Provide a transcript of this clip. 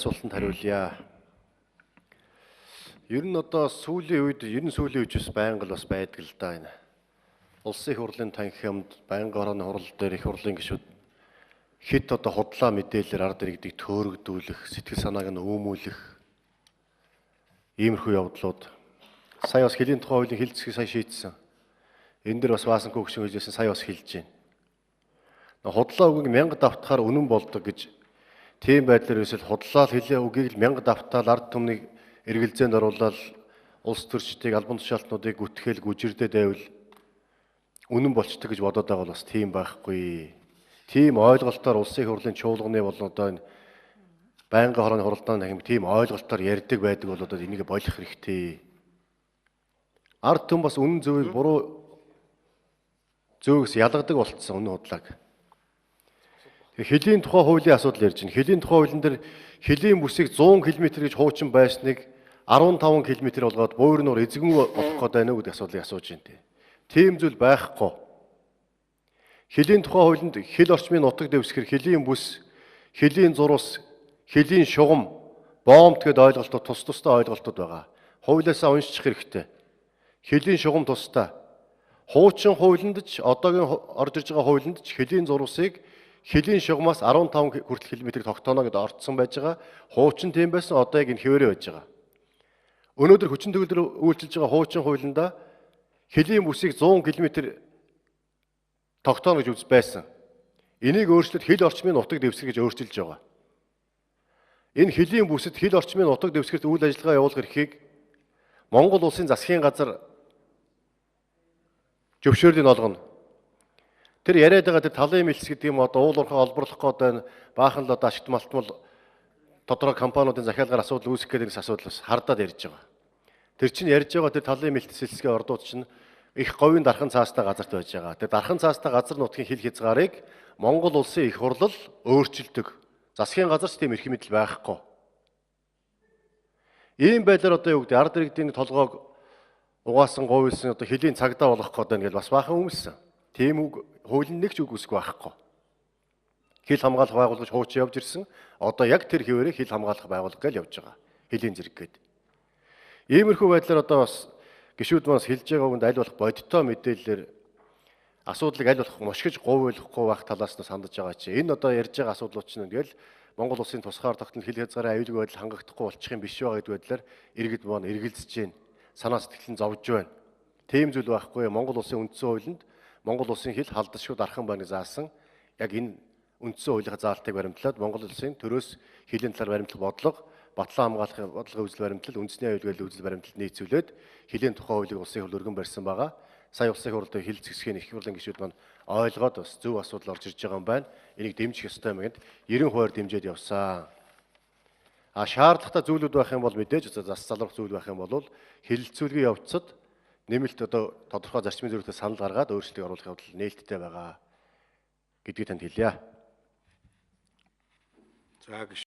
асуултанд хариулъя. Ер нь одоо сүүлийн үед бас байнга л бас байдаг л да энэ. Улсын их хурлын танхимд байнгын орооны хурал дээр их хурлын гишүүд хит одоо худлаа мэдээлэлээр ард иргэдийг төөрөгдүүлэх, сэтгэл санааг нь өөмүүлэх иймэрхүү явдлууд. Сая бас хэлийн тухай хуулийн хилцгийг сая шийдсэн. Энэ дээр бас Ваасанхүү гүшин хэлжсэн сая бас хэлж байна. Худлаа үгийг 1000 давтахаар үнэн болдог гэж тийм байдлаар ерөөсөл худлаа хэлээ үгийг л 1000 давтаал ард түмнийг эргэлзээнд оруулаад улс төрчдийг албан тушаалтнуудыг гүтгэл гүжирдээ дайвал үнэн болчтой гэж бодоод байгаа бол бас тийм байхгүй. Тийм ойлголтоор улсын их хурлын чуулганы болон одоо энэ байнгын хорооны хуралдааны танхим тийм ойлголтоор ярьдаг байдаг бол одоо энийг болох хэрэгтэй. Ард түмэн бас үнэн зөвийг буруу зөөгс ялгадаг болцсон үнэн худлааг. Хэлийн тухай хуулийн асуудал ярьж байна. Хэлийн тухай хуулийн дээр хэлийн бүсийг 100 км гэж хуучин байсныг 15 км болгоод буур нуур эзэгэн болох гээд байна уу гэдэг асуудлыг асууж байна. Тийм зүйл байхгүй. Хэлийн тухай хуулинд хэл орчмын нутаг дэвсгэр хэлийн бүс, хэлийн зурус, хэлийн шугам, боомт гэдэг ойлголтууд тус тустай ойлголтууд байгаа. Хуулиасаа уншчих хэрэгтэй. Хэлийн шугам тустай. Хуучин хуулинд ч одоогийн орж ирж байгаа хуулинд ч хэлийн зурусыг хэлийн шугамаас 15 хүртэл километрийг тогтооно гэдээ орцсон байж байгаа. Хуучин тийм байсан, одоо яг энэ хэвээрээ байж байгаа. Өнөөдөр хүчин төгөлдөр үйлчилж байгаа хуучин хуулиндаа хэлийн бүсийг 100 км тогтооно гэж үз байсан. Энийг өөрчлөлт хэл орчмын нутаг дэвсгэр гэж өөрчилж байгаа. Энэ хэлийн бүсэд хэл орчмын нутаг дэвсгэрт үйл ажиллагаа явуулах эрхийг Монгол улсын засгийн газар зөвшөөрлийг олгоно. Тэр яриад байгаа тэр талын мэлс гэдэг юм одоо уул уурхай олборлох гээд баахан л одоо ашигт малтмал тодорхой компаниудын захиалгаар асуудал үүсэх гэдэг асуудал бас хардаад ярьж байгаа. Тэр чинь ярьж байгаа тэр талын мэлтсэлсгээ ордууд чинь их говийн дархан цаастай газарт байж байгаа. Тэр дархан цаастай газар нутгийн хил хязгаарыг Монгол улсын их хурлал өөрчилдөг. Засгийн газар ч тийм эрх мэдэл байхгүй. Ийм байдлаар одоо юу гэдэг ард иргэдийн толгойг угаасан говьлсон одоо хилийн цагдаа болох гээд байна гэж бас баахан өмссөн. Тийм үг хуулийн нэг ч үг үсэх байхгүй. Хил хамгаалах байгууллага хуучин явж ирсэн. Одоо яг тэр хэвээрээ хил хамгаалах байгууллага гэж явж байгаа. Хилийн зэрэг гээд. Иймэрхүү байдлаар одоо бас гишүүд маань хэлж байгаа үгэнд аль болох бодиттой мэдээлэлээр асуудлыг аль болох мушгиж говьлохгүй байх талаас нь сандаж байгаа чи. Энэ одоо ярьж байгаа асуудлууд чинь ингээл Монгол улсын тусгаар тогтнол хил хязгаарын аюулгүй байдал хангагдахгүй болчих юм биш байгаа гэдэг байдлаар иргэд маань эргэлзэж байна. Санаа сэтгэл нь зовж байна. Тийм зүйл байхгүй. Монгол улсын үндсэн хуулинд Монгол улсын хил халдшгүй дархан байна заасан. Яг энэ үндсэн хуулийн заалтыг баримтлаад Монгол улсын төрөөс хилийн талаар баримтлах бодлого, батлан хамгаалахын бодлогын үзэл баримтлал, үндэсний аюулгүй үзэл баримтлал нийцүүлээд хилийн тухай хуулийг улсын хурл өргөн барьсан байгаа. Сая улсын хурлын хил зэвсгийн их хурлын гишүүд маань ойлгоод бас зөв асуудал орж ирж байгаа юм байна. Энийг дэмжих ёстой юм гэд 90% дэмжиж явсан. Шаардлагатай зүйлүүд байх юм бол мэдээж зас залрах зүйл байх юм бол хэлэлцүүлгийн явцад нэмэлт одоо тодорхой зарчмын зөвлөлтөд санал гаргаад өөрчлөлт оруулах явдал нээлттэй байгаа гэдгийг танд хэлье. За